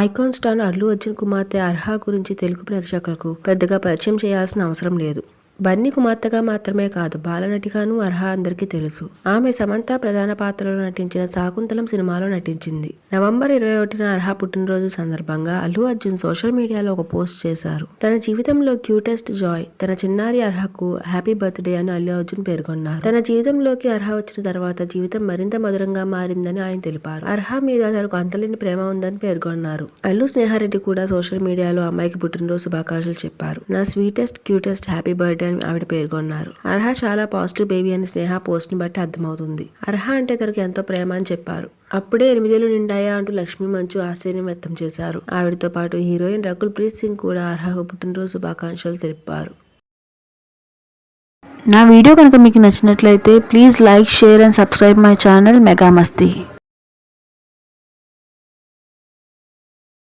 Icon star Allu Arjun కుమార్తె అర్హ గురించి తెలుగు ప్రేక్షకులకు పెద్దగా పరిచయం చేయాల్సిన అవసరం లేదు. బన్నీ కుమార్తెగా మాత్రమే కాదు, బాలనటిగానూ అర్హ అందరికీ తెలుసు. ఆమె సమంత ప్రధాన పాత్రలో నటించిన శాకుంతలం సినిమాలో నటించింది. నవంబర్ 21న అర్హ పుట్టినరోజు సందర్భంగా అల్లు అర్జున్ సోషల్ మీడియాలో ఒక పోస్ట్ చేశారు. తన జీవితంలో క్యూటెస్ట్ జాయ్ తన చిన్నారి అర్హకు హ్యాపీ బర్త్డే అని అల్లు అర్జున్ పేర్కొన్నారు. తన జీవితంలోకి అర్హ వచ్చిన తర్వాత జీవితం మరింత మధురంగా మారిందని ఆయన తెలిపారు. అర్హ మీద తనకు అంతలేని ప్రేమ ఉందని పేర్కొన్నారు. అల్లు స్నేహారెడ్డి కూడా సోషల్ మీడియాలో అమ్మాయికి పుట్టినరోజు శుభాకాంక్షలు చెప్పారు. నా స్వీటెస్ట్ క్యూటెస్ట్ హ్యాపీ బర్త్డే అని ఆవిడ పేర్కొన్నారు. అర్హ చాలా పాజిటివ్ బేబీ అని స్నేహ పోస్ట్ ని బట్టి అర్థమవుతుంది. అర్హ అంటే తనకి ఎంతో ప్రేమ అని చెప్పారు. అప్పుడే 8 ఏళ్లు నిండాయా అంటూ లక్ష్మీ మంచు ఆశ్చర్యం వ్యక్తం చేశారు. ఆవిడతో పాటు హీరోయిన్ రకుల్ ప్రీత్ సింగ్ కూడా అర్హకు పుట్టినరోజు శుభాకాంక్షలు తెలిపారు. నా వీడియో కనుక మీకు నచ్చినట్లయితే please like, share and subscribe my channel mega Masti.